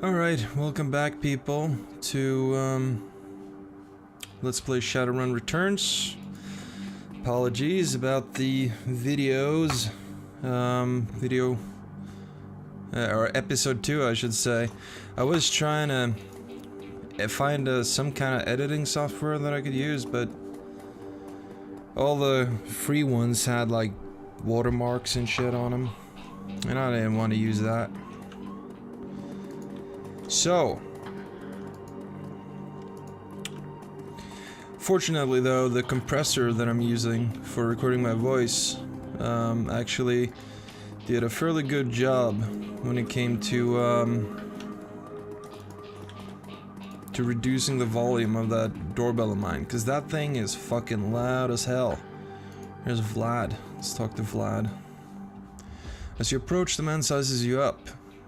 Alright, welcome back people to Let's Play Shadowrun Returns. Apologies about the videos, or episode 2 I should say. I was trying to find some kind of editing software that I could use, but all the free ones had like watermarks and shit on them, and I didn't want to use that. So, fortunately though, the compressor that I'm using for recording my voice actually did a fairly good job when it came to reducing the volume of that doorbell of mine, because that thing is fucking loud as hell. Here's Vlad. Let's talk to Vlad. As you approach, the man sizes you up.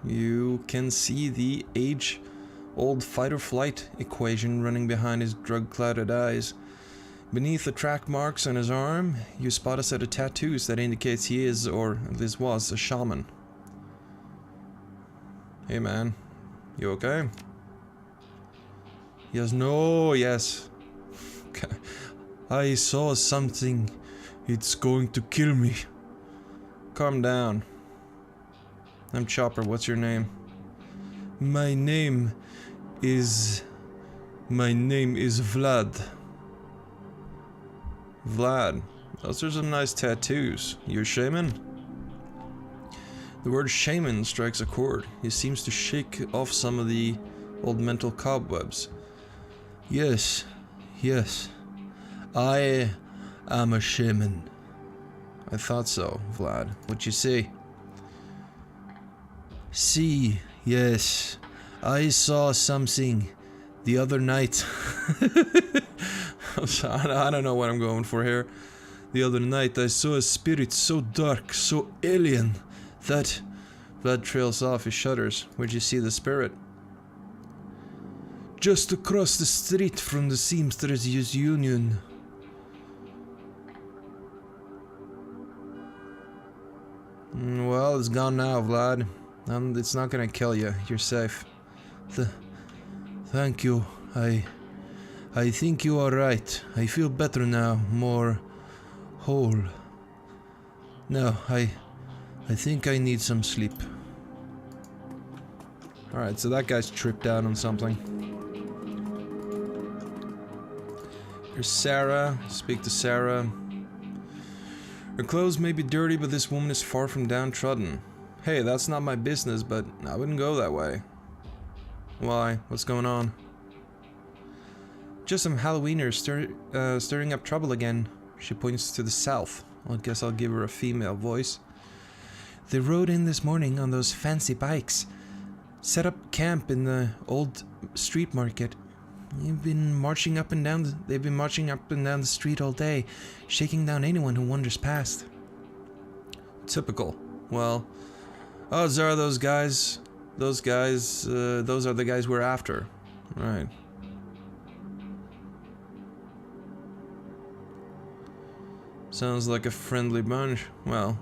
You can see the age-old fight-or-flight equation running behind his drug-clouded eyes. Beneath the track marks on his arm, you spot a set of tattoos that indicates he is, or at least was, a shaman. Hey man, you okay? Yes, no, yes. Okay. I saw something. It's going to kill me. Calm down. I'm Chopper, what's your name? My name is Vlad. Vlad, those are some nice tattoos. You a shaman? The word shaman strikes a chord. He seems to shake off some of the old mental cobwebs. Yes, I am a shaman. I thought so, Vlad. What you see? See, yes, I saw something the other night. I don't know what I'm going for here. The other night I saw a spirit so dark, so alien, that... Vlad trails off, he shudders. Where'd you see the spirit? Just across the street from the Seamsters Union. Well, it's gone now, Vlad. It's not gonna kill you. You're safe. Thank you. I think you are right. I feel better now. More whole. No, I think I need some sleep. Alright, so that guy's tripped out on something. Here's Sarah. Speak to Sarah. Her clothes may be dirty, but this woman is far from downtrodden. Hey, that's not my business, but I wouldn't go that way. Why? What's going on? Just some Halloweeners stirring up trouble again. She points to the south. I guess I'll give her a female voice. They rode in this morning on those fancy bikes. Set up camp in the old street market. They've been marching up and down the street all day, shaking down anyone who wanders past. Typical. Well, odds are those are the guys we're after. Right. Sounds like a friendly bunch. Well,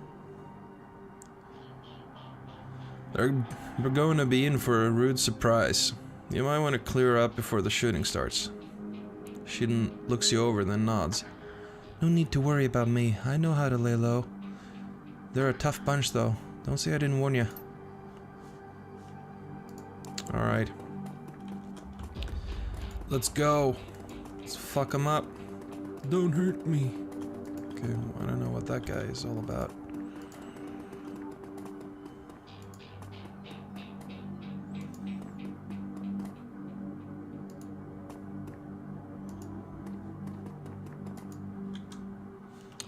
they're going to be in for a rude surprise. You might want to clear up before the shooting starts. She looks you over, then nods. No need to worry about me. I know how to lay low. They're a tough bunch, though. Don't say I didn't warn you. Alright. Let's go. Let's fuck them up. Don't hurt me. Okay, I don't know what that guy is all about.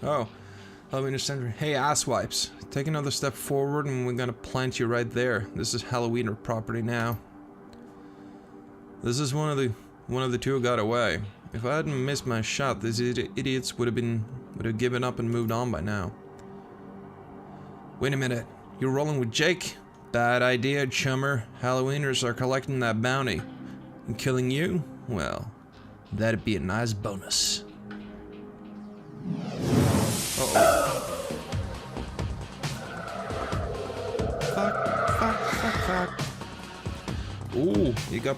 Oh, let me understand. Hey, asswipes. Take another step forward and we're gonna plant you right there. This is Halloweener property now. This is one of the two who got away. If I hadn't missed my shot, these idiots would have given up and moved on by now. Wait a minute. You're rolling with Jake? Bad idea, chummer. Halloweeners are collecting that bounty. And killing you? Well, that'd be a nice bonus. Uh-oh. Fuck. Ooh, he got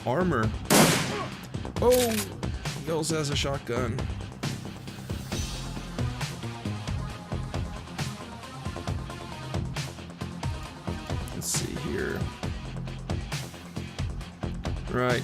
armor. Oh, he also has a shotgun. Let's see here. Right.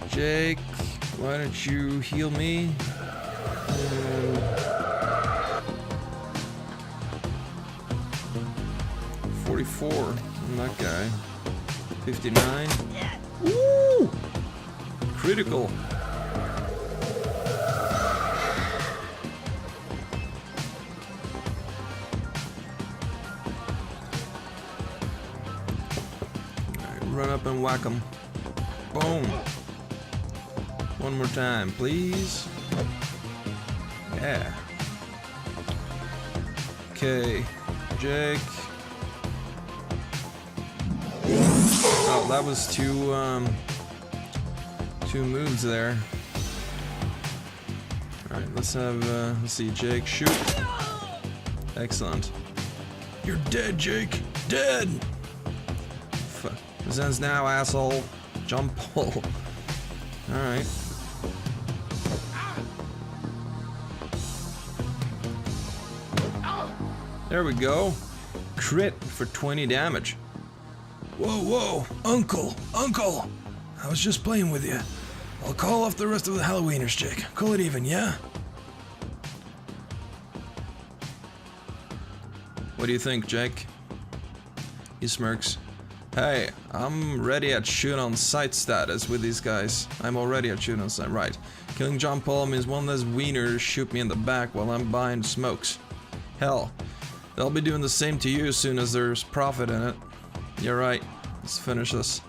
Jake, why don't you heal me? 44 on that guy. 59. Woo! Critical. Alright, run up and whack him. Boom. One more time, please. Yeah. Okay, Jake. Oh, that was two moves there. All right, let's see, Jake, shoot. Excellent. You're dead, Jake. Dead. This ends now, asshole. Jump pull. All right. There we go. Crit for 20 damage. Whoa, whoa, Uncle! I was just playing with you. I'll call off the rest of the Halloweeners, Jake. Call it even, yeah? What do you think, Jake? He smirks. Hey, I'm ready at shoot on sight status with these guys. I'm already at shoot on sight, right. Killing John Paul means one less wiener shoot me in the back while I'm buying smokes. Hell, they'll be doing the same to you as soon as there's profit in it. You're right. Let's finish this.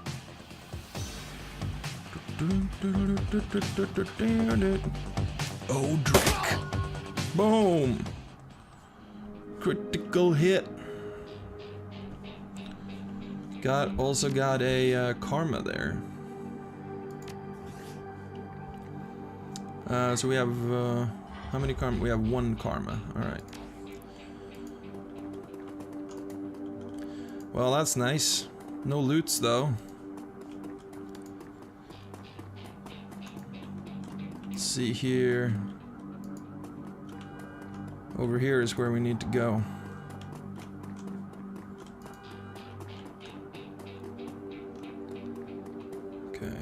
Oh, Drake. Boom. Critical hit. Also got a karma there. So we have how many karma? We have 1 karma. All right. Well, that's nice. No loots, though. Let's see here. Over here is where we need to go. Okay.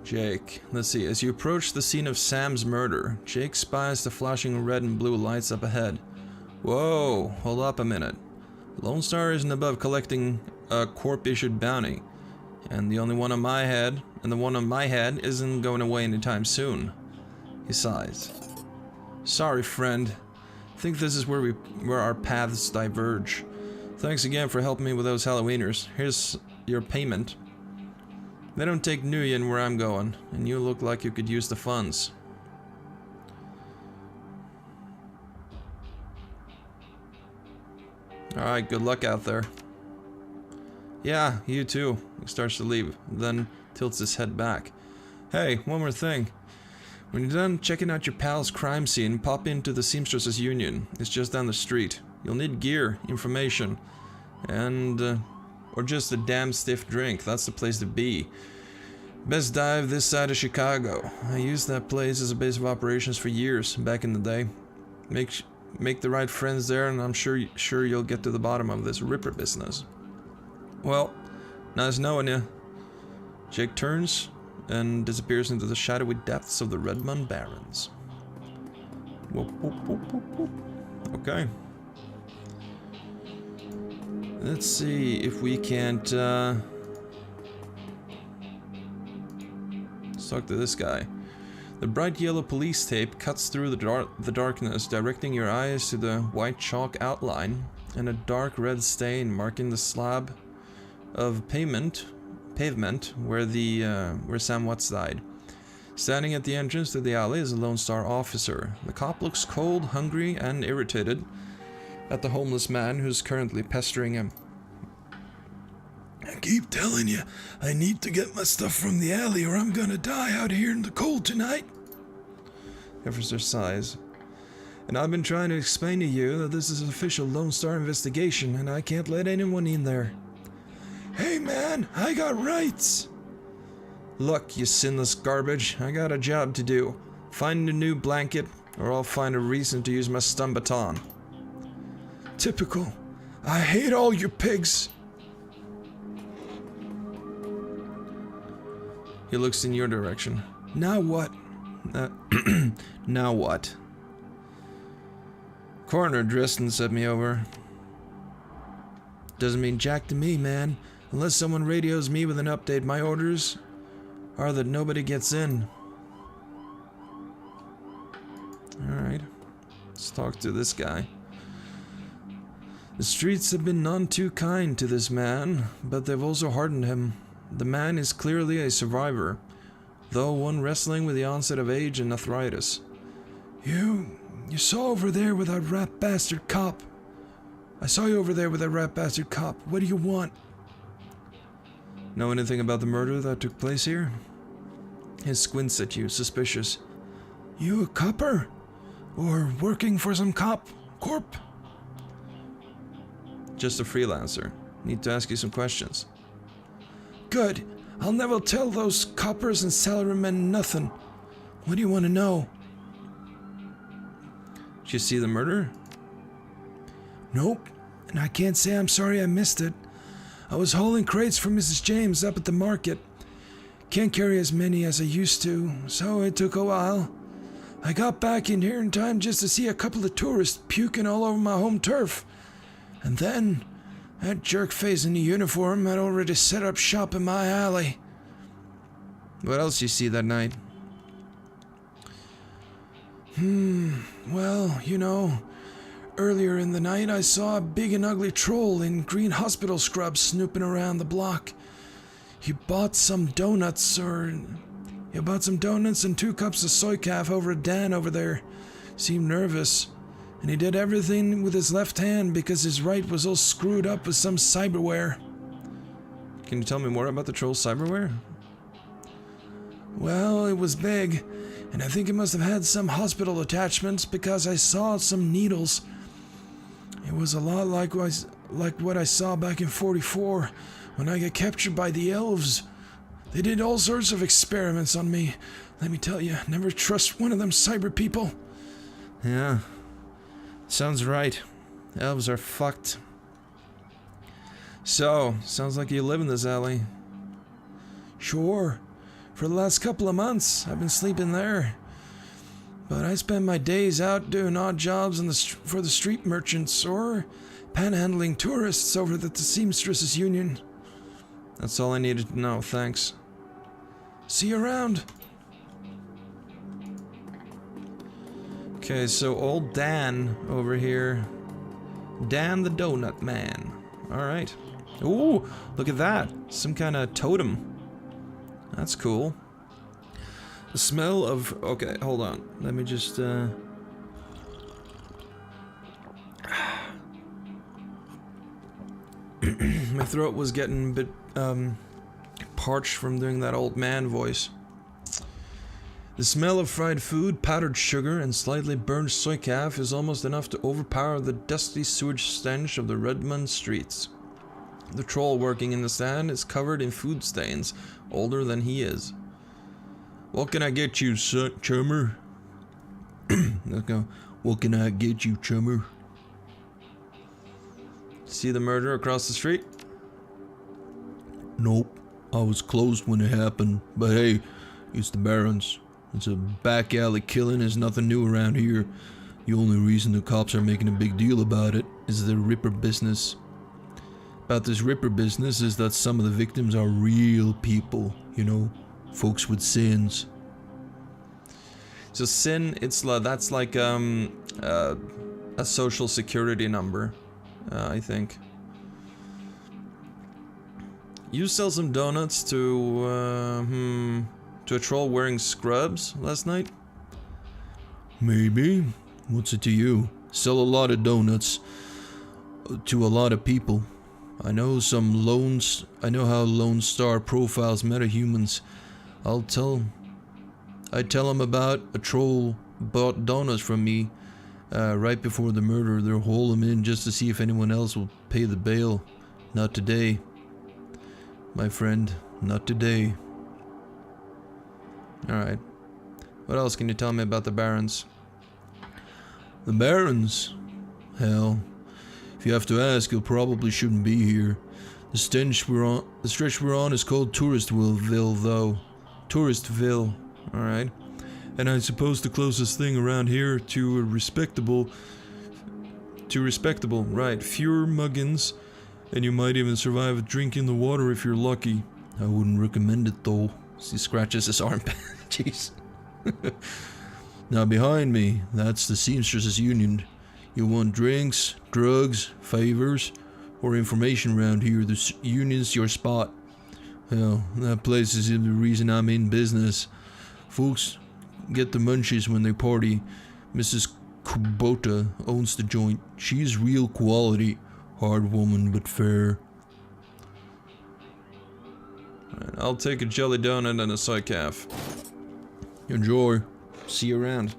Jake. Let's see. As you approach the scene of Sam's murder, Jake spies the flashing red and blue lights up ahead. Whoa, hold up a minute. Lone Star isn't above collecting a corp-issued bounty, and the one on my head isn't going away anytime soon. He sighs. Sorry, friend. I think this is where our paths diverge. Thanks again for helping me with those Halloweeners. Here's your payment. They don't take Nguyen where I'm going, and you look like you could use the funds. Alright, good luck out there. Yeah, you too. He starts to leave, then tilts his head back. Hey, one more thing. When you're done checking out your pal's crime scene, pop into the Seamstresses Union. It's just down the street. You'll need gear, information, and or just a damn stiff drink. That's the place to be. Best dive this side of Chicago. I used that place as a base of operations for years back in the day. Make the right friends there, and I'm sure you'll get to the bottom of this Ripper business. Well, nice knowing you. Jake turns and disappears into the shadowy depths of the Redmond Barrens. Whoop, whoop, whoop, whoop, whoop. Okay. Let's see if we can't, let's talk to this guy. The bright yellow police tape cuts through the darkness, directing your eyes to the white chalk outline and a dark red stain marking the slab of pavement where Sam Watts died. Standing at the entrance to the alley is a Lone Star officer. The cop looks cold, hungry, and irritated at the homeless man who's currently pestering him. I keep telling you, I need to get my stuff from the alley or I'm gonna die out here in the cold tonight. Officer sighs. And I've been trying to explain to you that this is an official Lone Star investigation and I can't let anyone in there. Hey man, I got rights! Look, you sinless garbage, I got a job to do. Find a new blanket, or I'll find a reason to use my stun baton. Typical. I hate all you pigs! He looks in your direction. Now what? Now what? Coroner Dresden sent me over. Doesn't mean jack to me, man. Unless someone radios me with an update, my orders are that nobody gets in. Alright. Let's talk to this guy. The streets have been none too kind to this man, but they've also hardened him. The man is clearly a survivor, though one wrestling with the onset of age and arthritis. You saw over there with that rat bastard cop. I saw you over there with that rat bastard cop. What do you want? Know anything about the murder that took place here? He squints at you, suspicious. You a copper? Or working for some corp? Just a freelancer. Need to ask you some questions. Good. I'll never tell those coppers and salarymen nothing. What do you want to know? Did you see the murder? Nope. And I can't say I'm sorry I missed it. I was hauling crates for Mrs. James up at the market. Can't carry as many as I used to, so it took a while. I got back in here in time just to see a couple of tourists puking all over my home turf. And then, that jerk-face in the uniform had already set up shop in my alley. What else you see that night? Well, you know, earlier in the night I saw a big and ugly troll in green hospital scrubs snooping around the block. He bought some donuts and 2 cups of soy calf over at Dan over there. Seemed nervous. And he did everything with his left hand because his right was all screwed up with some cyberware. Can you tell me more about the troll's cyberware? Well, it was big, and I think it must have had some hospital attachments because I saw some needles. It was a lot like what I saw back in 44 when I got captured by the Elves. They did all sorts of experiments on me. Let me tell you, never trust one of them cyber people. Yeah. Sounds right. Elves are fucked. So, sounds like you live in this alley. Sure. For the last couple of months, I've been sleeping there. But I spend my days out doing odd jobs for the street merchants or panhandling tourists over at the Seamstresses Union. That's all I needed to know, thanks. See you around. Okay, so old Dan over here. Dan the Donut Man. Alright. Ooh, look at that. Some kind of totem. That's cool. The smell of... Okay, hold on. Let me just, my throat was getting a bit, parched from doing that old man voice. The smell of fried food, powdered sugar, and slightly burned soy calf is almost enough to overpower the dusty sewage stench of the Redmond streets. The troll working in the stand is covered in food stains, older than he is. What can I get you, chummer? Let's go. What can I get you, chummer? See the murder across the street? Nope. I was closed when it happened, but hey, it's the Barons. It's a back alley killing, is nothing new around here. The only reason the cops are making a big deal about it is the Ripper business. About this Ripper business is that some of the victims are real people, you know, folks with sins. So sin, that's like a social security number, I think. You sell some donuts to a troll wearing scrubs last night? Maybe. What's it to you? Sell a lot of donuts to a lot of people. I know how Lone Star profiles metahumans. I'd tell him about a troll bought donuts from me right before the murder. They'll haul him in just to see if anyone else will pay the bail. Not today. My friend, not today. Alright. What else can you tell me about the Barons? The Barons? Hell, if you have to ask, you probably shouldn't be here. The stretch we're on is called Touristville, though. Touristville, alright. And I suppose the closest thing around here to respectable, right, fewer muggins, and you might even survive drinking the water if you're lucky. I wouldn't recommend it though. He scratches his armpit. Jeez. Now behind me, that's the Seamstresses Union. You want drinks, drugs, favors, or information around here, the union's your spot. Hell, that place is the reason I'm in business. Folks get the munchies when they party. Mrs. Kubota owns the joint. She's real quality. Hard woman, but fair. Right, I'll take a jelly donut and a soy calf. Enjoy. See you around.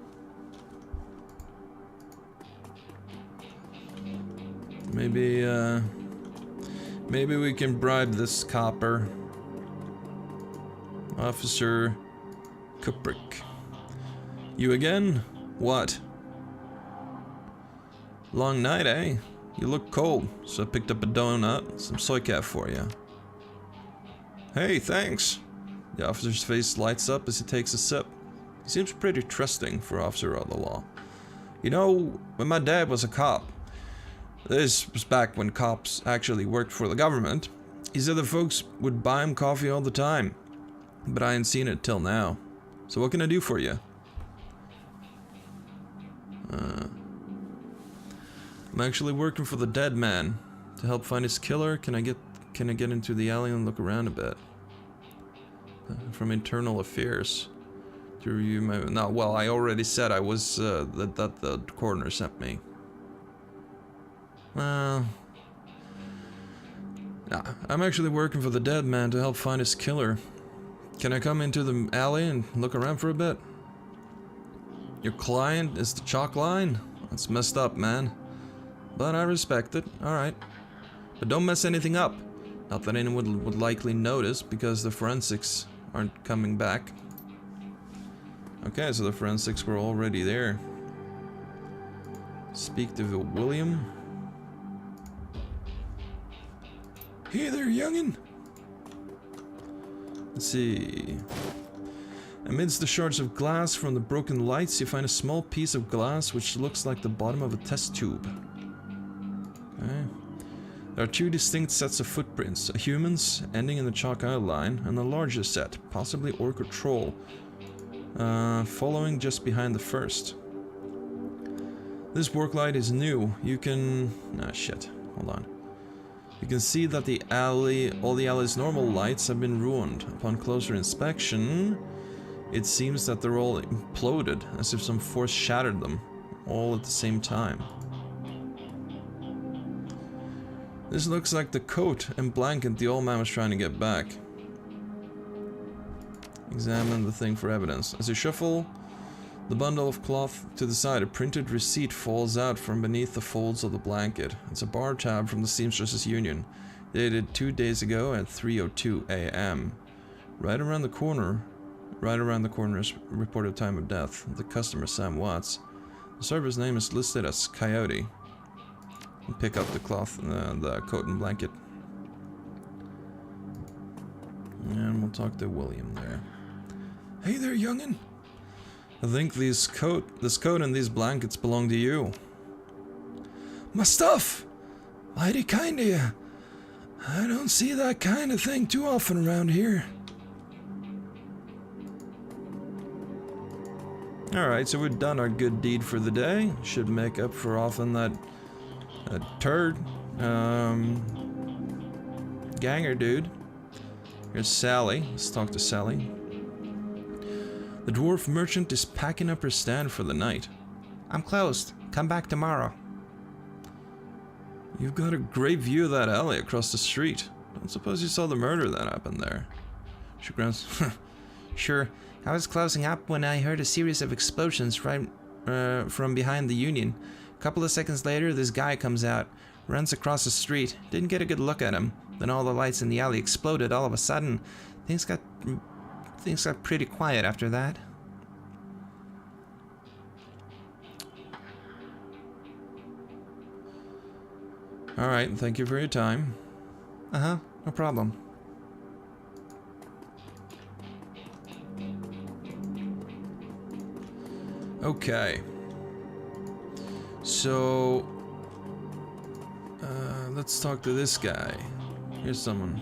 Maybe we can bribe this copper. Officer Kuprick. You again? What? Long night, eh? You look cold, so I picked up a donut, some soy calf for you. Hey, thanks. The officer's face lights up as he takes a sip. He seems pretty trusting for an officer of the law. You know, when my dad was a cop, this was back when cops actually worked for the government, he said the folks would buy him coffee all the time. But I ain't seen it till now. So what can I do for you? I'm actually working for the dead man. To help find his killer, can I get into the alley and look around a bit? From internal affairs. To review my... No, well, I already said I was, that the coroner sent me. Well... Nah, I'm actually working for the dead man to help find his killer. Can I come into the alley and look around for a bit? Your client is the chalk line? That's messed up, man. But I respect it, alright. But don't mess anything up. Not that anyone would likely notice, because the forensics aren't coming back. Okay, so the forensics were already there. Speak to William. Hey there, youngin'. Let's see. Amidst the shards of glass from the broken lights, you find a small piece of glass which looks like the bottom of a test tube. Okay. There are two distinct sets of footprints, a human's, ending in the chalk outline, and a larger set, possibly orc or troll, following just behind the first. This work light is new. You can... Ah, shit. Hold on. You can see that all the alley's normal lights have been ruined. Upon closer inspection, it seems that they're all imploded, as if some force shattered them, all at the same time. This looks like the coat and blanket the old man was trying to get back. Examine the thing for evidence. As you shuffle the bundle of cloth to the side, a printed receipt falls out from beneath the folds of the blanket. It's a bar tab from the Seamstresses Union, dated 2 days ago at 3:02 a.m. Right around the corner is reported time of death. The customer, Sam Watts. The server's name is listed as Coyote. Pick up the cloth, the coat and blanket. And we'll talk to William there. Hey there, youngin'. I think this coat and these blankets belong to you. My stuff! Mighty kind of you. I don't see that kind of thing too often around here. Alright, so we've done our good deed for the day. Should make up for often that turd. Ganger dude. Here's Sally. Let's talk to Sally. The dwarf merchant is packing up her stand for the night. I'm closed. Come back tomorrow. You've got a great view of that alley across the street. Don't suppose you saw the murder that happened there? She grunts. Sure. I was closing up when I heard a series of explosions right from behind the Union. A couple of seconds later, this guy comes out, runs across the street. Didn't get a good look at him. Then all the lights in the alley exploded all of a sudden. Things got pretty quiet after that. Alright, thank you for your time. Uh-huh, no problem. Okay. So... let's talk to this guy. Here's someone.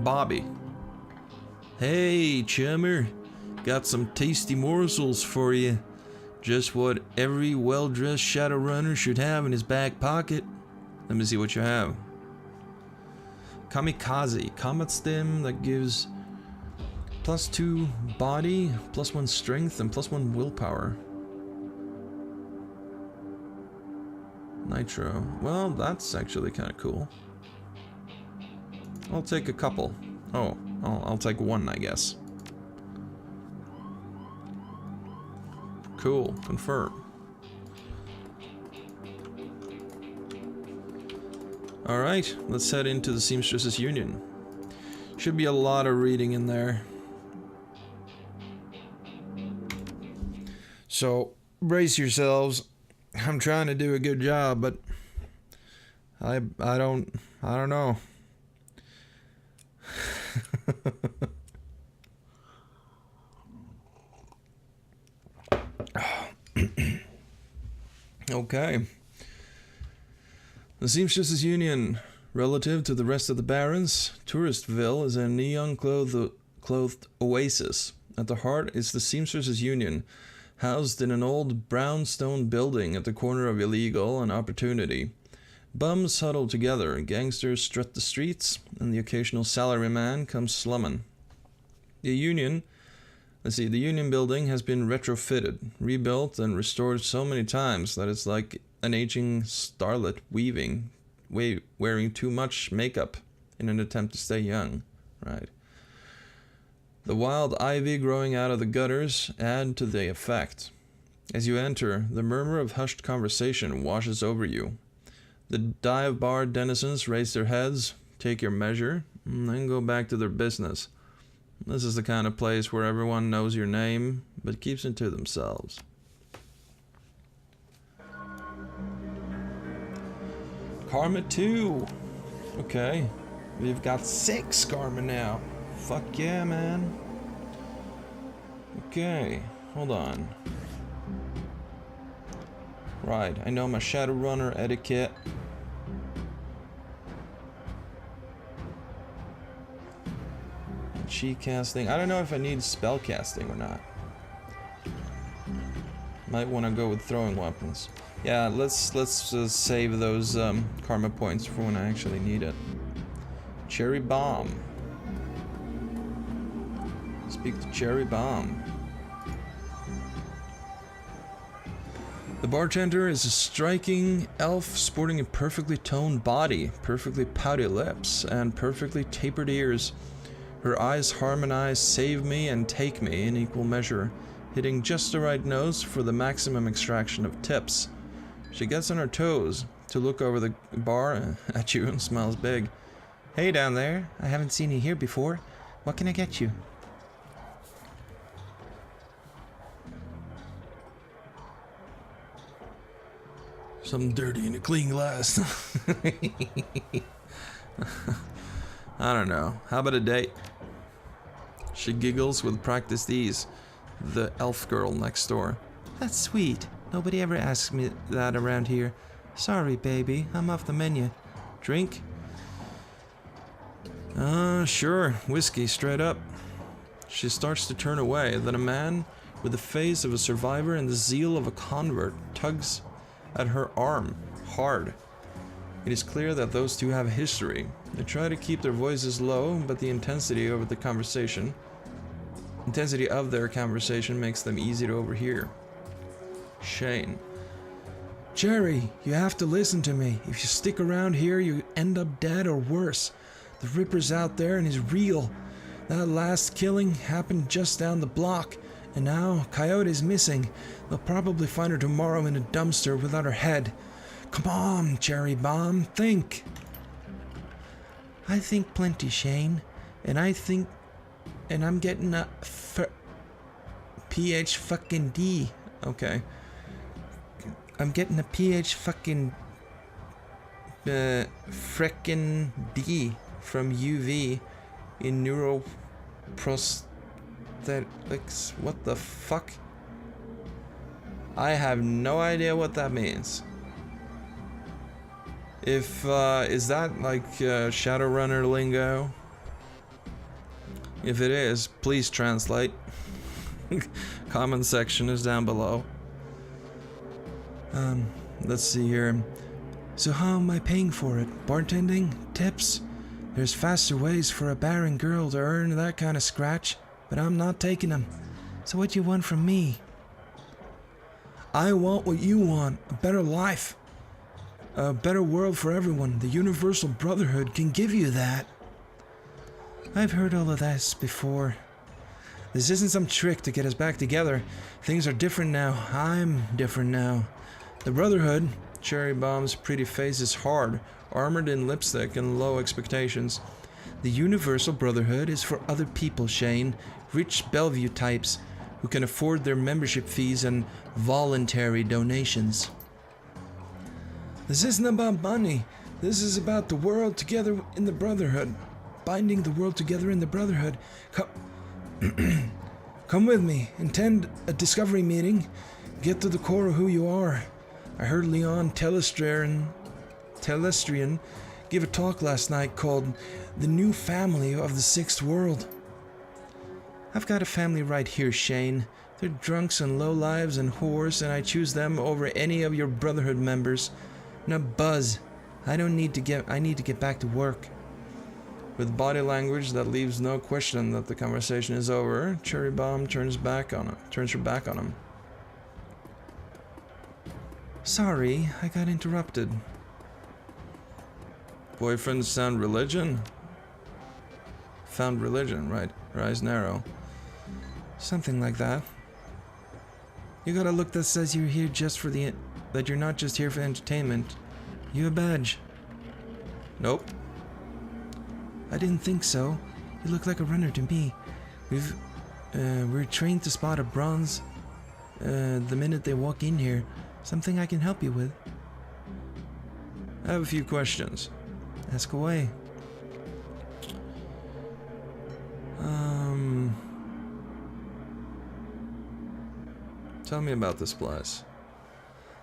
Bobby. Hey, chummer. Got some tasty morsels for you. Just what every well-dressed Shadowrunner should have in his back pocket. Let me see what you have. Kamikaze. Combat stim that gives +2 body, +1 strength, and +1 willpower. Nitro. Well, that's actually kind of cool. I'll take a couple. Oh, I'll take one, I guess. Cool. Confirm. Alright, let's head into the Seamstresses Union. Should be a lot of reading in there. So, brace yourselves. I'm trying to do a good job, but I don't know. Okay. The Seamstresses Union. Relative to the rest of the barons, Touristville is a neon-clothed oasis. At the heart is the Seamstresses Union, housed in an old brownstone building at the corner of illegal and opportunity. Bums huddle together, gangsters strut the streets, and the occasional salaryman comes slumming. The Union building has been retrofitted, rebuilt, and restored so many times that it's like an aging starlet wearing too much makeup in an attempt to stay young. Right. The wild ivy growing out of the gutters add to the effect. As you enter, the murmur of hushed conversation washes over you. The dive bar denizens raise their heads, take your measure, and then go back to their business. This is the kind of place where everyone knows your name, but keeps it to themselves. Karma 2! Okay, we've got 6 karma now. Fuck yeah, man. Okay, hold on. Right, I know my Shadowrunner etiquette. Chi casting. I don't know if I need spell casting or not. Might want to go with throwing weapons. Yeah, let's save those karma points for when I actually need it. Cherry Bomb. Speak to Cherry Bomb. The bartender is a striking elf sporting a perfectly toned body, perfectly pouty lips, and perfectly tapered ears. Her eyes harmonize Save Me and Take Me in equal measure, hitting just the right nose for the maximum extraction of tips. She gets on her toes to look over the bar at you and smiles big. Hey down there, I haven't seen you here before. What can I get you? Something dirty in a clean glass. I don't know. How about a date? She giggles with practiced ease. The elf girl next door. That's sweet. Nobody ever asks me that around here. Sorry, baby. I'm off the menu. Drink? Sure. Whiskey, straight up. She starts to turn away, then a man with the face of a survivor and the zeal of a convert tugs at her arm, hard. It is clear that those two have a history. They try to keep their voices low, but the intensity of their conversation makes them easy to overhear. Shane. Jerry, you have to listen to me. If you stick around here, you end up dead or worse. The Ripper's out there and he's real. That last killing happened just down the block, and now Coyote's missing. They'll probably find her tomorrow in a dumpster without her head. Come on, Cherry Bomb, think. I think plenty, Shane. And I'm getting a PH fucking D. Okay. I'm getting a PH fucking frickin' D from UV in neuroprosthetics. What the fuck? I have no idea what that means. If, is that like Shadowrunner lingo? If it is, please translate. Comment section is down below. Let's see here. So how am I paying for it? Bartending? Tips? There's faster ways for a barren girl to earn that kind of scratch, but I'm not taking them. So what do you want from me? I want what you want. A better life. A better world for everyone. The Universal Brotherhood can give you that. I've heard all of this before. This isn't some trick to get us back together. Things are different now. I'm different now. The Brotherhood, Cherry Bomb's pretty face is hard, armored in lipstick and low expectations. The Universal Brotherhood is for other people, Shane. Rich Bellevue types who can afford their membership fees and voluntary donations. This isn't about money. This is about the world together in the Brotherhood. Binding the world together in the Brotherhood. Come with me. Attend a discovery meeting. Get to the core of who you are. I heard Leon Telestrian give a talk last night called The New Family of the Sixth World. I've got a family right here, Shane. They're drunks and lowlives and whores, and I choose them over any of your Brotherhood members. Now buzz. I need to get back to work. With body language that leaves no question that the conversation is over, Cherry Bomb turns her back on him. Sorry, I got interrupted. Boyfriend found religion, right? Her eyes narrow. Something like that. You got a look that says you're here just for that you're not just here for entertainment. You a badge? Nope. I didn't think so. You look like a runner to me. We're trained to spot a bronze the minute they walk in here. Something I can help you with? I have a few questions. Ask away. Tell me about this place.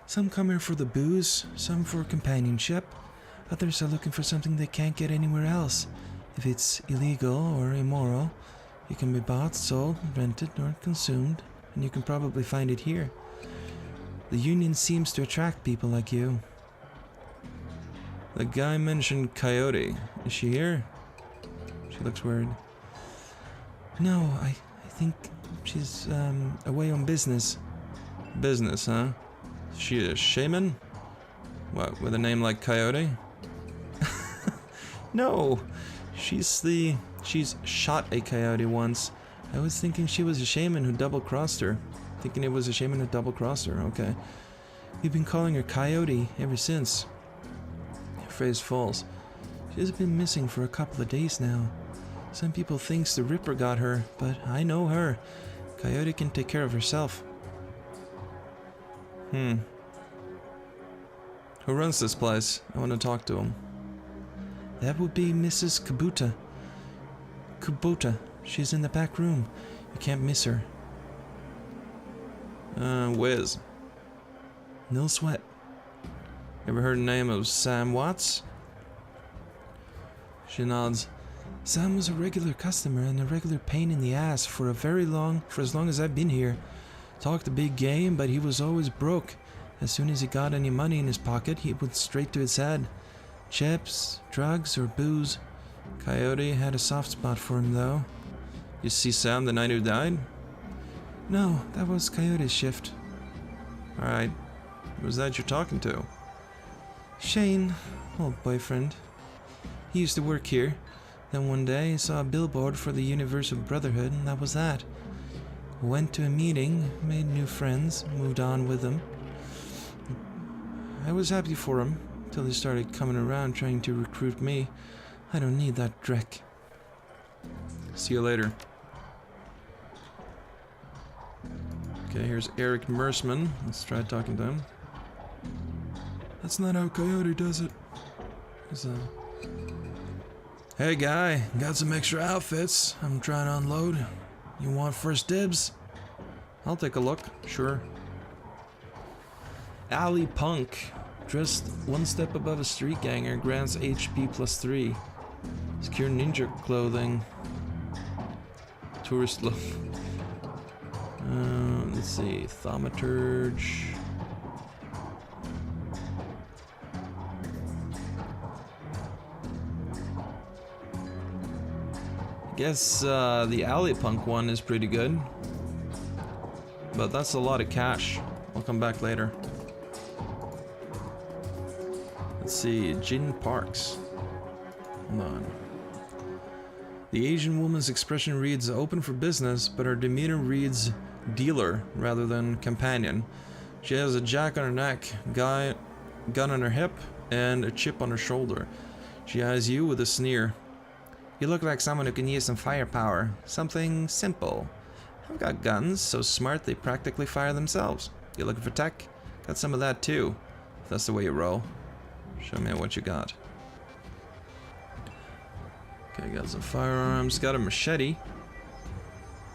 Some come here for the booze, some for companionship. Others are looking for something they can't get anywhere else. If it's illegal or immoral, it can be bought, sold, rented, or consumed, and you can probably find it here. The Union seems to attract people like you. The guy mentioned Coyote. Is she here? She looks worried. No, I think she's away on business. Business, huh? Is she a shaman? What, with a name like Coyote? No, she's shot a coyote once. I was thinking she was a shaman who double-crossed her. Thinking it was a shaman who double-crossed her, okay. We've been calling her Coyote ever since. Her face falls. She's been missing for a couple of days now. Some people thinks the Ripper got her, but I know her. Coyote can take care of herself. Who runs this place? I want to talk to him. That would be Mrs. Kubota. She's in the back room. You can't miss her. Wiz. No sweat. Ever heard the name of Sam Watts? She nods. Sam was a regular customer and a regular pain in the ass for as long as I've been here. Talked a big game, but he was always broke. As soon as he got any money in his pocket, he went straight to his head. Chips, drugs, or booze. Coyote had a soft spot for him, though. You see Sam the night who died? No, that was Coyote's shift. Alright. Who's that you're talking to? Shane, old boyfriend. He used to work here. Then one day I saw a billboard for the Universal Brotherhood, and that was that. Went to a meeting, made new friends, moved on with them. I was happy for him, till he started coming around trying to recruit me. I don't need that dreck. See you later. Okay, here's Eric Mersman. Let's try talking to him. That's not how Coyote does it. Hey guy, got some extra outfits. I'm trying to unload. You want first dibs? I'll take a look, sure. Alley Punk. Dressed one step above a street ganger, grants HP +3. Secure ninja clothing. Tourist look. Let's see, Thaumaturge. I guess the Alley Punk one is pretty good. But that's a lot of cash. I'll come back later. Let's see, Jin Parks. Hold on. The Asian woman's expression reads open for business, but her demeanor reads dealer rather than companion. She has a jack on her neck, gun on her hip, and a chip on her shoulder. She eyes you with a sneer. You look like someone who can use some firepower. Something simple. I've got guns, so smart they practically fire themselves. You looking for tech? Got some of that too. If that's the way you roll. Show me what you got. Okay, got some firearms. Got a machete,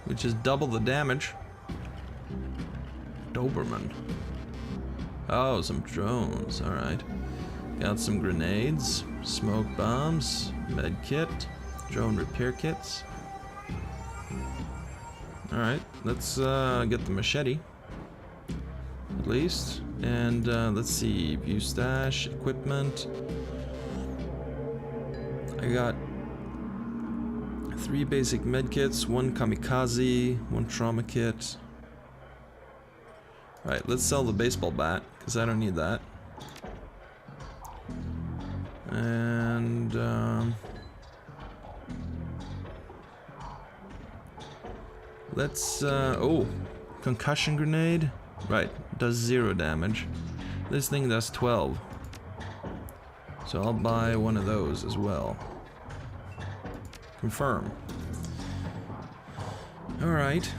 which is double the damage. Doberman. Oh, some drones. Alright. Got some grenades, smoke bombs, med kit, drone repair kits. Alright, let's get the machete. At least. And let's see, view stash, equipment. I got 3 basic medkits, 1 kamikaze, 1 trauma kit. Right, let's sell the baseball bat, because I don't need that. And let's oh, concussion grenade. Right, does 0 damage. This thing does 12. So I'll buy one of those as well. Confirm. Alright.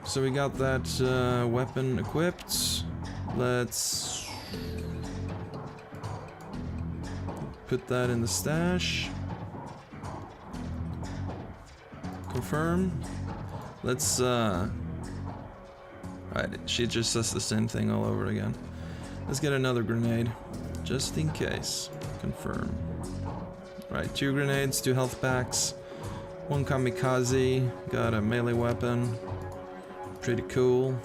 So we got that weapon equipped. Let's put that in the stash. Confirm. Let's right, she just says the same thing all over again. Let's get another grenade, just in case. Confirm. Right, 2 grenades, 2 health packs, 1 kamikaze, got a melee weapon. Pretty cool.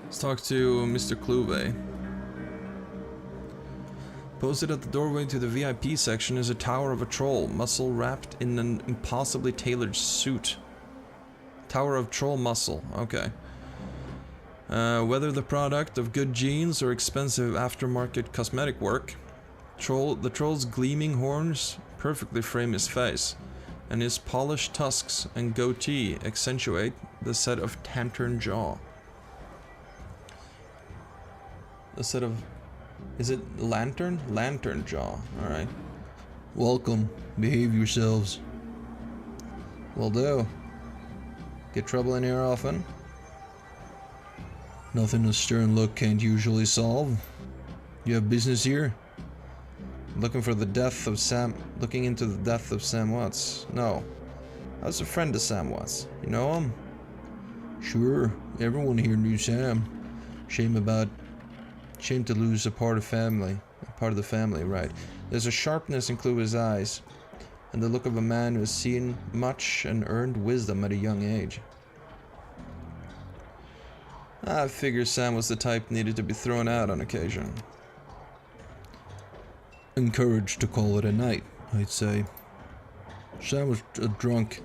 Let's talk to Mr. Kluve. Posted at the doorway to the VIP section is a tower of a troll, muscle wrapped in an impossibly tailored suit. Tower of troll muscle, okay. Whether the product of good genes or expensive aftermarket cosmetic work, the troll's gleaming horns perfectly frame his face, and his polished tusks and goatee accentuate the set of tantern jaw. The set of... is it lantern? Lantern jaw, alright. Welcome. Behave yourselves. Will do. Get trouble in here often? Nothing a stern look can't usually solve. You have business here? Looking into the death of Sam Watts. No. I was a friend of Sam Watts. You know him? Sure. Everyone here knew Sam. Shame to lose a part of the family, right. There's a sharpness in Kluwe's eyes, and the look of a man who has seen much and earned wisdom at a young age. I figure Sam was the type needed to be thrown out on occasion. Encouraged to call it a night, I'd say. Sam was a drunk,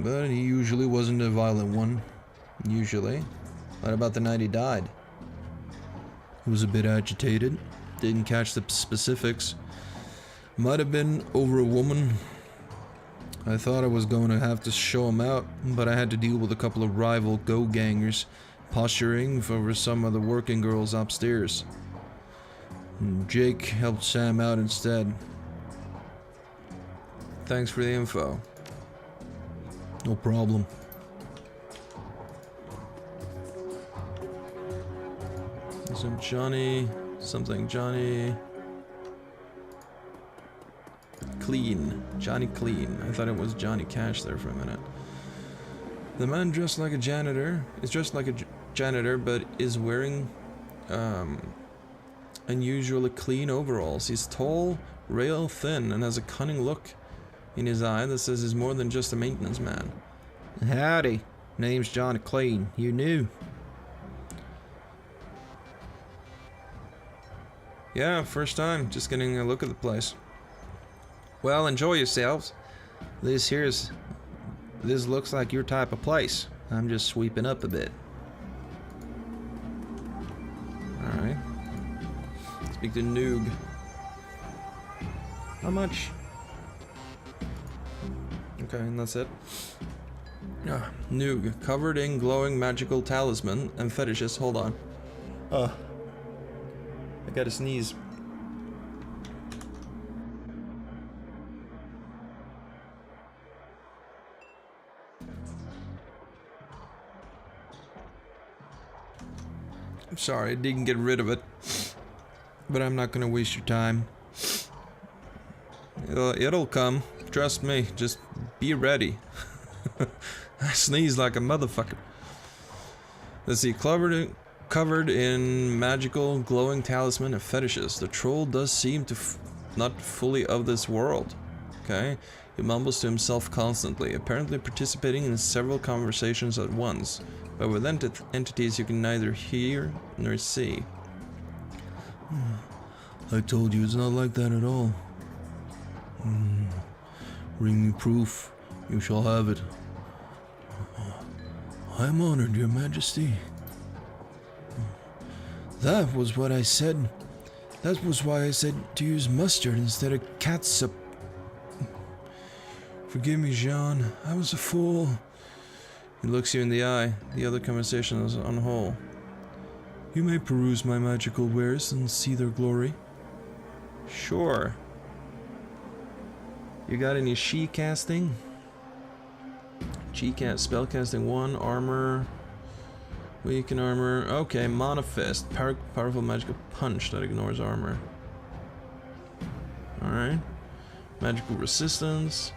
but he usually wasn't a violent one. Usually. What about the night he died? He was a bit agitated. Didn't catch the specifics. Might have been over a woman. I thought I was going to have to show him out, but I had to deal with a couple of rival go-gangers posturing over some of the working girls upstairs. Jake helped Sam out instead. Thanks for the info. No problem. So Johnny... something Johnny... Clean. Johnny Clean. I thought it was Johnny Cash there for a minute. The man dressed like a janitor is dressed like a janitor, but is wearing unusually clean overalls. He's tall, rail thin, and has a cunning look in his eye that says he's more than just a maintenance man. Howdy. Name's Johnny Clean. You knew? Yeah, first time. Just getting a look at the place. Well, enjoy yourselves. This looks like your type of place. I'm just sweeping up a bit. Alright. Speak to Noog. How much? Okay, and that's it. Noog, covered in glowing magical talisman and fetishes. Hold on. I gotta sneeze. I'm sorry, I didn't get rid of it, but I'm not gonna waste your time. It'll come, trust me, just be ready. I sneeze like a motherfucker. Let's see, covered in magical glowing talisman and fetishes. The troll does seem to not fully of this world. Okay? He mumbles to himself constantly, apparently participating in several conversations at once, but with entities you can neither hear nor see. I told you it's not like that at all. Bring me proof. You shall have it. I am honored, Your Majesty. That was what I said. That was why I said to use mustard instead of catsup. Forgive me, Jean. I was a fool. He looks you in the eye. The other conversation is on hold. You may peruse my magical wares and see their glory. Sure. You got any she casting? G-cast, spellcasting 1, armor, weaken armor, okay, mana fist, powerful magical punch that ignores armor. Alright. Magical resistance,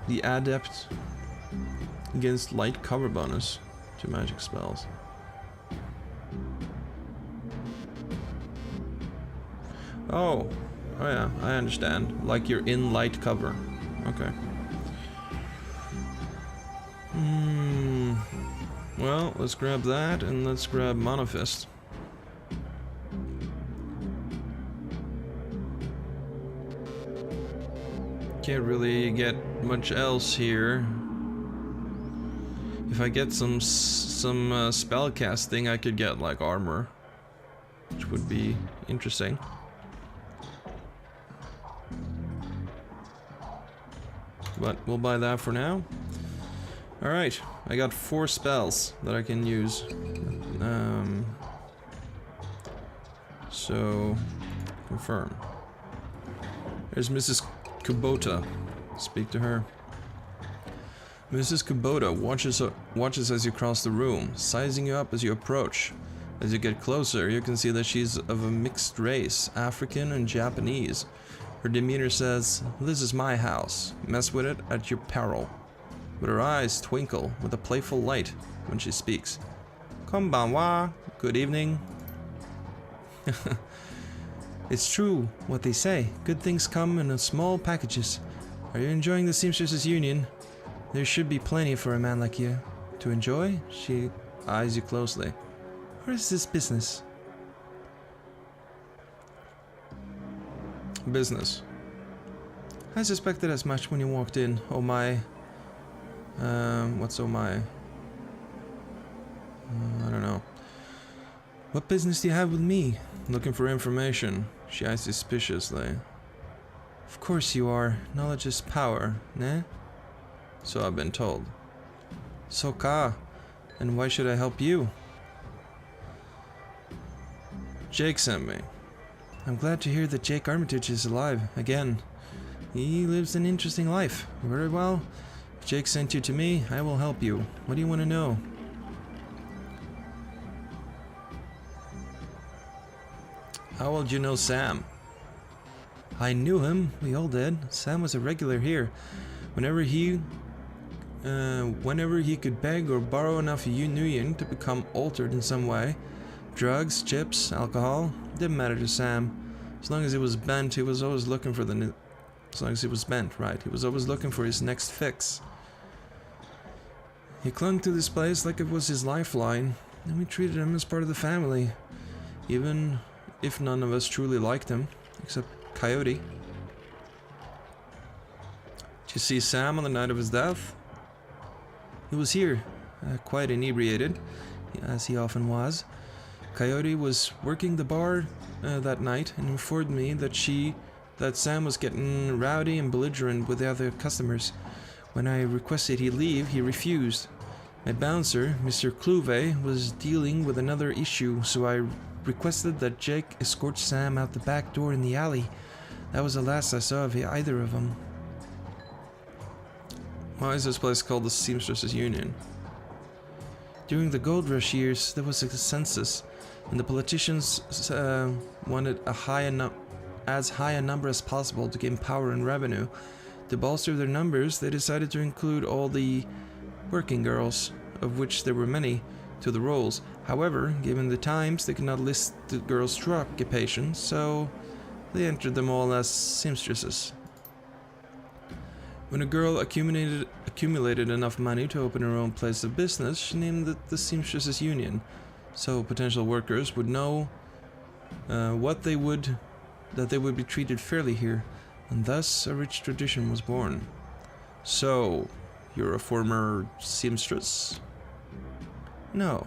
the adept against light cover bonus to magic spells. Oh yeah, I understand, like you're in light cover, okay. Well, let's grab that and let's grab Mana Fist. Can't really get much else here. If I get some spell casting, I could get like armor, which would be interesting. But we'll buy that for now. Alright, I got 4 spells that I can use. So, confirm. There's Mrs. Kubota. Speak to her. Mrs. Kubota watches as you cross the room, sizing you up as you approach. As you get closer, you can see that she's of a mixed race, African and Japanese. Her demeanor says, "This is my house. Mess with it at your peril." But her eyes twinkle with a playful light when she speaks. Konbanwa, good evening. It's true what they say. Good things come in small packages. Are you enjoying the Seamstresses Union? There should be plenty for a man like you. To enjoy? She eyes you closely. Or is this business? Business. I suspected as much when you walked in. Oh my... what's oh my? I don't know. What business do you have with me? Looking for information. She eyes suspiciously. Of course you are. Knowledge is power, ne? So I've been told. So ka. And why should I help you? Jake sent me. I'm glad to hear that Jake Armitage is alive, again. He lives an interesting life. Very well. If Jake sent you to me, I will help you. What do you want to know? How well do you know Sam? I knew him. We all did. Sam was a regular here. Whenever he could beg or borrow enough union to become altered in some way. Drugs, chips, alcohol, didn't matter to Sam. As long as it was bent, he was always looking for as long as it was bent, right? He was always looking for his next fix. He clung to this place like it was his lifeline, and we treated him as part of the family. Even if none of us truly liked him, except Coyote. Did you see Sam on the night of his death? He was here, quite inebriated, as he often was. Coyote was working the bar that night and informed me that Sam was getting rowdy and belligerent with the other customers. When I requested he leave, he refused. My bouncer, Mr. Cluve, was dealing with another issue, so I requested that Jake escort Sam out the back door in the alley. That was the last I saw of either of them. Why is this place called the Seamstresses Union? During the gold rush years, there was a census, and the politicians wanted as high a number as possible to gain power and revenue. To bolster their numbers, they decided to include all the working girls, of which there were many, to the rolls. However, given the times, they could not list the girls' true occupation, so they entered them all as seamstresses. When a girl accumulated enough money to open her own place of business, she named it the Seamstresses Union, so potential workers would know that they would be treated fairly here, and thus a rich tradition was born. So, you're a former seamstress? No.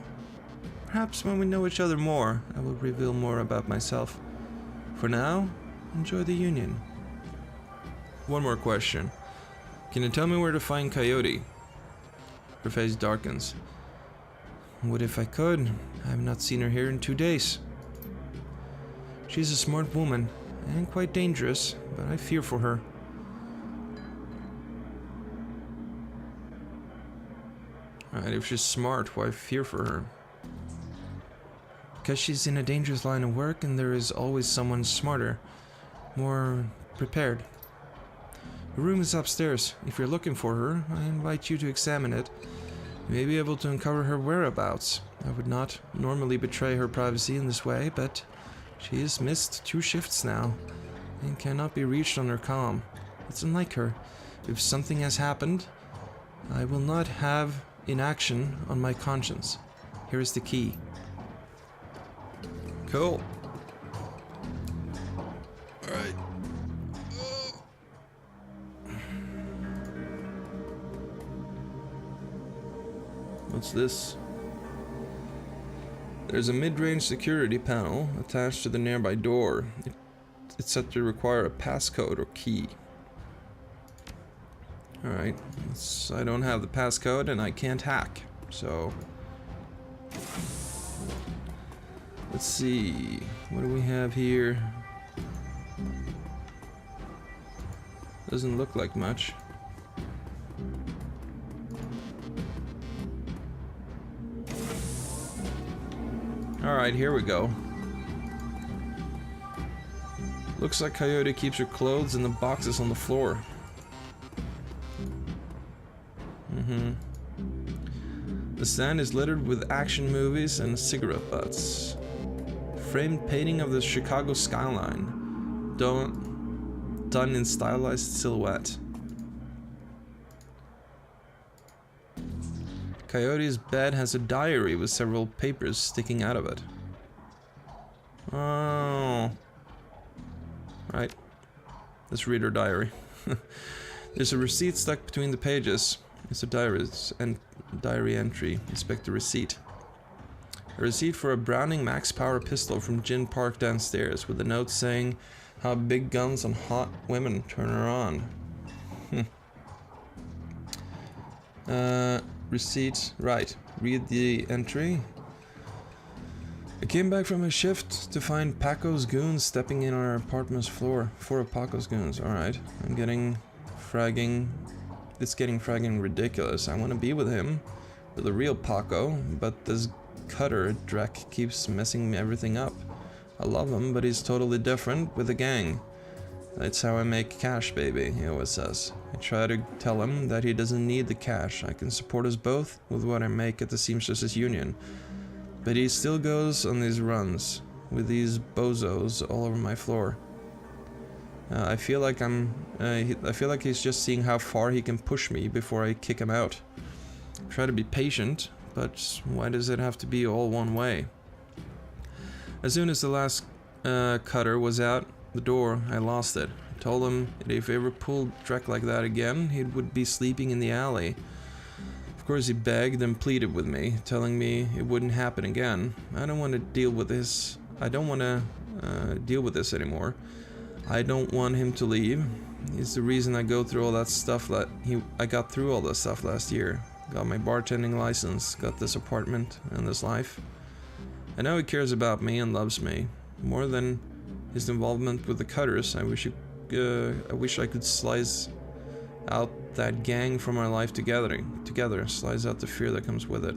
Perhaps when we know each other more, I will reveal more about myself. For now, enjoy the union. One more question. Can you tell me where to find Coyote? Her face darkens. What if I could? I have not seen her here in 2 days. She's a smart woman, and quite dangerous, but I fear for her. Alright, if she's smart, why fear for her? Because she's in a dangerous line of work, and there is always someone smarter, more prepared. Her room is upstairs. If you're looking for her, I invite you to examine it. You may be able to uncover her whereabouts. I would not normally betray her privacy in this way, but she has missed 2 shifts now, and cannot be reached on her comm. It's unlike her. If something has happened, I will not have inaction on my conscience. Here is the key. Cool. Alright. What's this? There's a mid-range security panel attached to the nearby door. It's said to require a passcode or key. Alright, I don't have the passcode and I can't hack, so... Let's see, what do we have here? Doesn't look like much. Alright, here we go. Looks like Coyote keeps her clothes in the boxes on the floor. The stand is littered with action movies and cigarette butts. Framed painting of the Chicago skyline, done in stylized silhouette. Coyote's bed has a diary with several papers sticking out of it. Oh. Right. Let's read her diary. There's a receipt stuck between the pages. It's a diary entry. Inspect the receipt. A receipt for a Browning Max Power pistol from Gin Park downstairs, with a note saying how big guns on hot women turn her on. Receipt, right. Read the entry. I came back from a shift to find Paco's goons stepping in on our apartment's floor. 4 of Paco's goons, alright. It's getting fragging ridiculous. I want to be with him, with the real Paco, but this cutter, Drek, keeps messing everything up. I love him, but he's totally different with the gang. That's how I make cash, baby, he always says. I try to tell him that he doesn't need the cash. I can support us both with what I make at the Seamstresses Union. But he still goes on these runs with these bozos all over my floor. I feel like I feel like he's just seeing how far he can push me before I kick him out. I try to be patient, but why does it have to be all one way? As soon as the last cutter was out the door, I lost it. I told him that if he ever pulled Drek like that again, he would be sleeping in the alley. Of course, he begged and pleaded with me, telling me it wouldn't happen again. I don't want to deal with this. I don't want to deal with this anymore. I don't want him to leave. He's the reason I go through all that stuff I got through all that stuff last year. Got my bartending license, got this apartment and this life. I know he cares about me and loves me. More than his involvement with the cutters, I wish I could slice out that gang from our life together, slice out the fear that comes with it.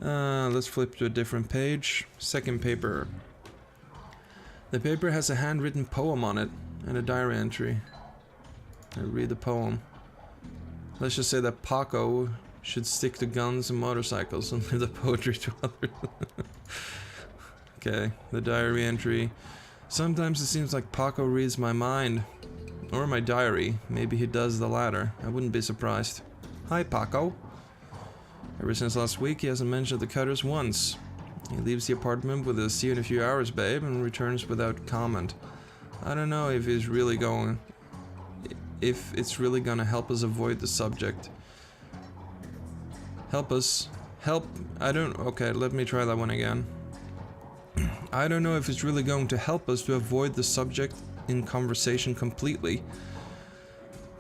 Let's flip to a different page. Second paper. The paper has a handwritten poem on it and a diary entry. I read the poem. Let's just say that Paco should stick to guns and motorcycles and leave the poetry to others. Okay, the diary entry. Sometimes it seems like Paco reads my mind. Or my diary. Maybe he does the latter. I wouldn't be surprised. Hi, Paco. Ever since last week, he hasn't mentioned the cutters once. He leaves the apartment with a "see you in a few hours, babe," and returns without comment. I don't know if it's really gonna help us avoid the subject. Okay, let me try that one again. I don't know if it's really going to help us to avoid the subject in conversation completely,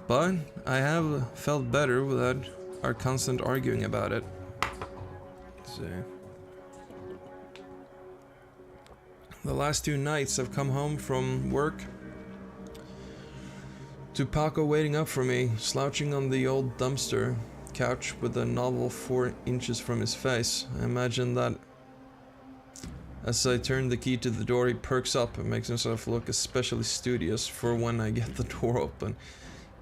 but I have felt better without our constant arguing about it. Let's see. The last 2 nights I've come home from work to Paco waiting up for me, slouching on the old dumpster couch with a novel 4 inches from his face. I imagine that as I turn the key to the door, he perks up and makes himself look especially studious for when I get the door open.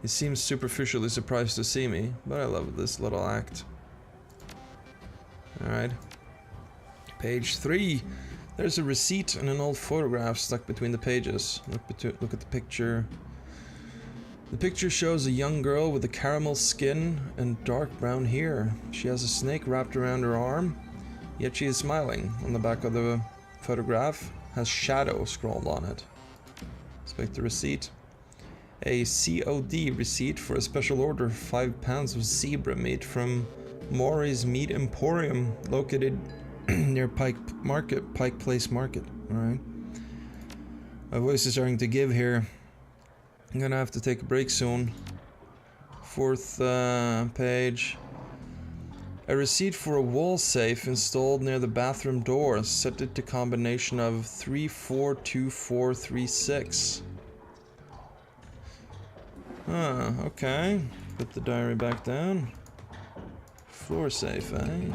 He seems superficially surprised to see me, but I love this little act. Alright. Page 3. There's a receipt and an old photograph stuck between the pages. Look at the picture. The picture shows a young girl with a caramel skin and dark brown hair. She has a snake wrapped around her arm, yet she is smiling. On the back of the photograph has "Shadow" scrawled on it. Inspect the receipt. A COD receipt for a special order of 5 pounds of zebra meat from Maury's Meat Emporium, located near Pike Place Market. Alright. My voice is starting to give here. I'm gonna have to take a break soon. 4th page. A receipt for a wall safe installed near the bathroom door, set it to combination of 342436. Okay. Put the diary back down. Floor safe, eh?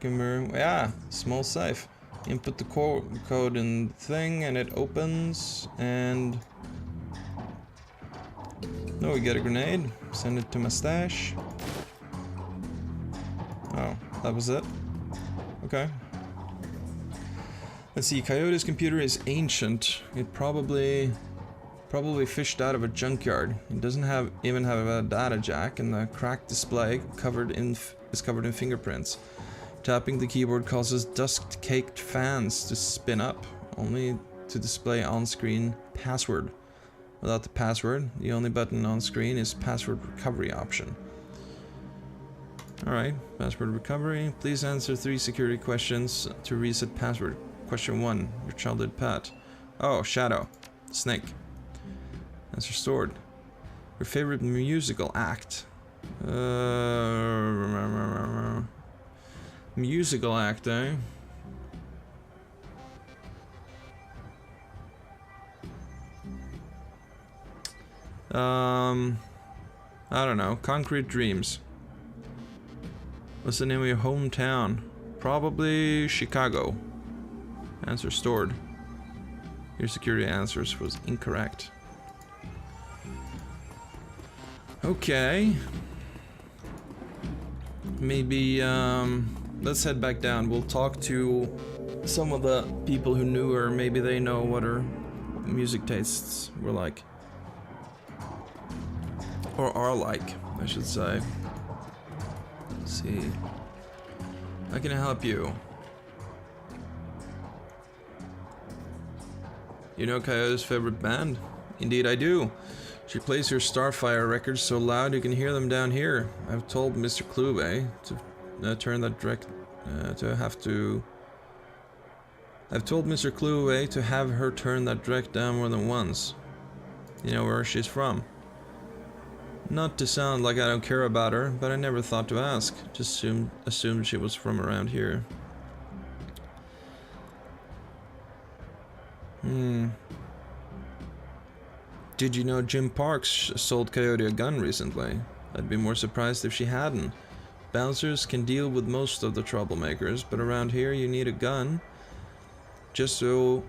Yeah, small safe. Input the code in the thing and it opens, and no, we get a grenade. Send it to my stash. Oh, that was it? Okay. Let's see, Coyote's computer is ancient. It probably fished out of a junkyard. It doesn't even have a data jack, and the cracked display is covered in fingerprints. Tapping the keyboard causes dust-caked fans to spin up, only to display on-screen password. Without the password, the only button on screen is password recovery option. Alright, password recovery. Please answer 3 security questions to reset password. Question 1, your childhood pet. Oh, Shadow. Snake. Answer stored. Your favorite musical act. Musical act, eh? I don't know. Concrete Dreams. What's the name of your hometown? Probably Chicago. Answer stored. Your security answers was incorrect. Okay. Maybe, let's head back down. We'll talk to some of the people who knew her. Maybe they know what her music tastes were like. Or are like, I should say. Let's see. How can I help you? You know Coyote's favorite band? Indeed I do. She plays her Starfire records so loud you can hear them down here. I've told Mr. Kluwe to turn that direct... I've told Mr. Kluwe to have her turn that direct down more than once. You know where she's from? Not to sound like I don't care about her, but I never thought to ask. Just assumed she was from around here. Did you know Jim Parks sold Coyote a gun recently? I'd be more surprised if she hadn't. Bouncers can deal with most of the troublemakers, but around here you need a gun just to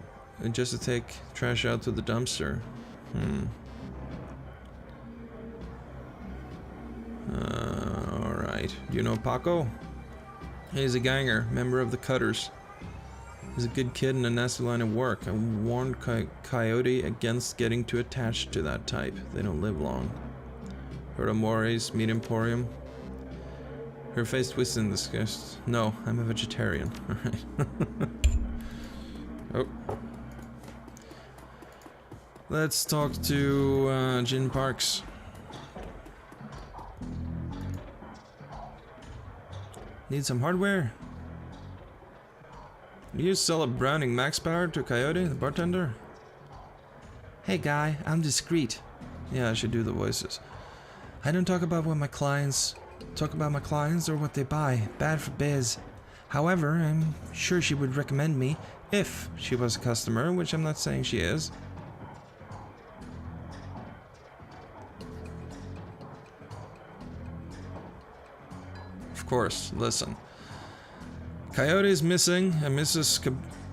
take trash out to the dumpster. Alright. Do you know Paco? He's a ganger, member of the Cutters. He's a good kid and a nasty line of work. I warned Coyote against getting too attached to that type. They don't live long. Heard of Maury's Meat Emporium? Her face twisted in disgust. No, I'm a vegetarian. Alright. Oh. Let's talk to Jim Parks. Need some hardware? You sell a Browning Max Power to Coyote, the bartender? Hey guy, I'm discreet. Yeah, I should do the voices. I don't talk about my clients or what they buy. Bad for biz. However, I'm sure she would recommend me if she was a customer, which I'm not saying she is. Of course, listen. Coyote is missing, and Mrs.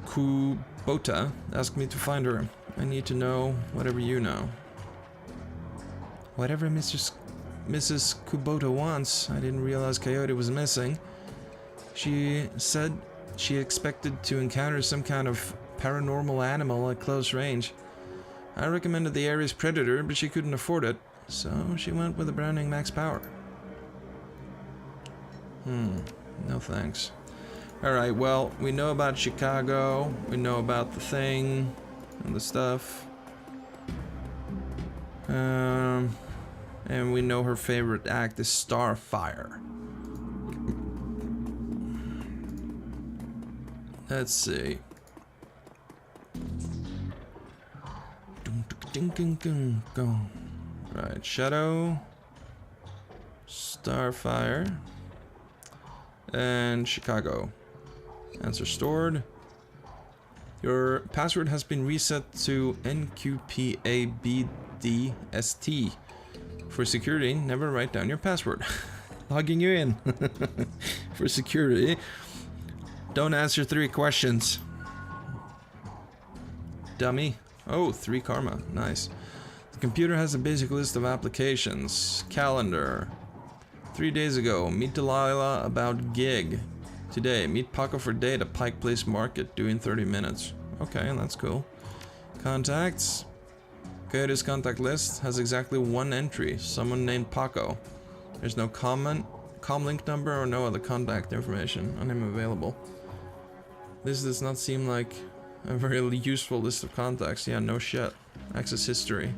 Kubota asked me to find her. I need to know whatever you know. Whatever Mrs. Kubota wants. I didn't realize Coyote was missing. She said she expected to encounter some kind of paranormal animal at close range. I recommended the Ares Predator, but she couldn't afford it, so she went with the Browning Max Power. No thanks. Alright, well, we know about Chicago, we know about the thing, and the stuff. And we know her favorite act is Starfire. Let's see. Right, Shadow, Starfire, and Chicago. Answer stored. Your password has been reset to NQPABDST. For security, never write down your password. Logging you in. For security, don't answer 3 questions. Dummy. Oh, 3 karma. Nice. The computer has a basic list of applications. Calendar. 3 days ago, meet Delilah about gig. Today, meet Paco for date at Pike Place Market, due in 30 minutes. Okay, that's cool. Contacts. Coyote's contact list has exactly 1 entry, someone named Paco. There's no comlink number or no other contact information on him available. This does not seem like a very useful list of contacts. Yeah, no shit. Access history.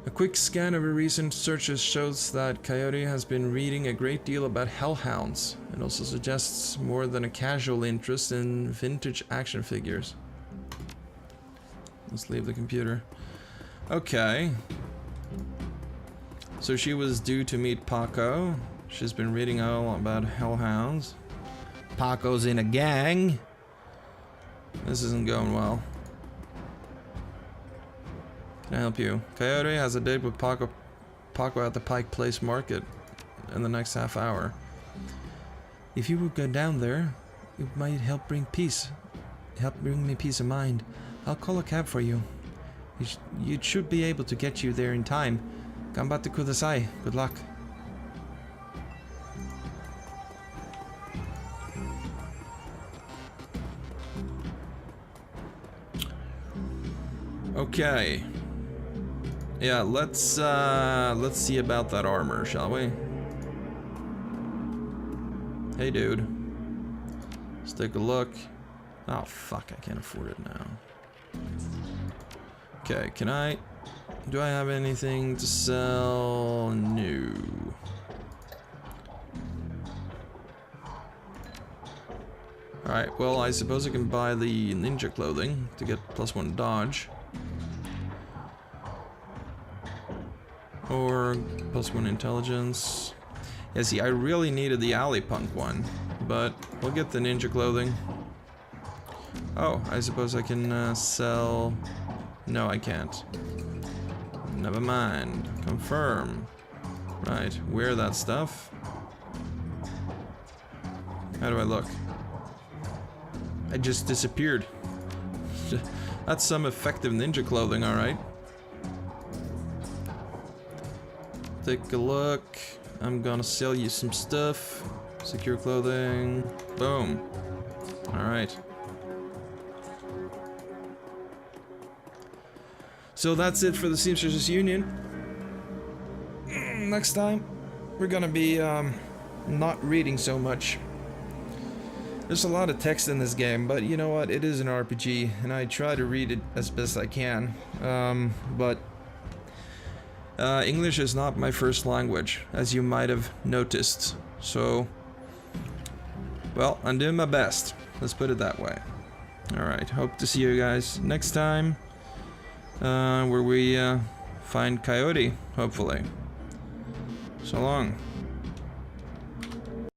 A quick scan of her recent searches shows that Coyote has been reading a great deal about hellhounds. It also suggests more than a casual interest in vintage action figures. Let's leave the computer. Okay. So she was due to meet Paco. She's been reading all about hellhounds. Paco's in a gang. This isn't going well. Can I help you? Coyote has a date with Paco at the Pike Place Market in the next half hour. If you would go down there, it might help bring peace. Help bring me peace of mind. I'll call a cab for you. It should be able to get you there in time. Ganbatte kudasai. Good luck. Okay. Yeah, let's see about that armor, shall we? Hey, dude. Let's take a look. Oh, fuck, I can't afford it now. Okay, do I have anything to sell? No. Alright, well, I suppose I can buy the ninja clothing to get +1 dodge. Or +1 intelligence. Yeah, see, I really needed the alley punk one, but we'll get the ninja clothing. Oh, I suppose I can sell... No, I can't. Never mind. Confirm. Right, wear that stuff. How do I look? I just disappeared. That's some effective ninja clothing, alright. Take a look. I'm gonna sell you some stuff. Secure clothing. Boom. Alright. So that's it for the Seamsters Union. Next time, we're gonna be not reading so much. There's a lot of text in this game, but you know what? It is an RPG, and I try to read it as best I can. But English is not my first language, as you might have noticed. So, well, I'm doing my best. Let's put it that way. Alright, hope to see you guys next time. Where we find Coyote, hopefully. So long.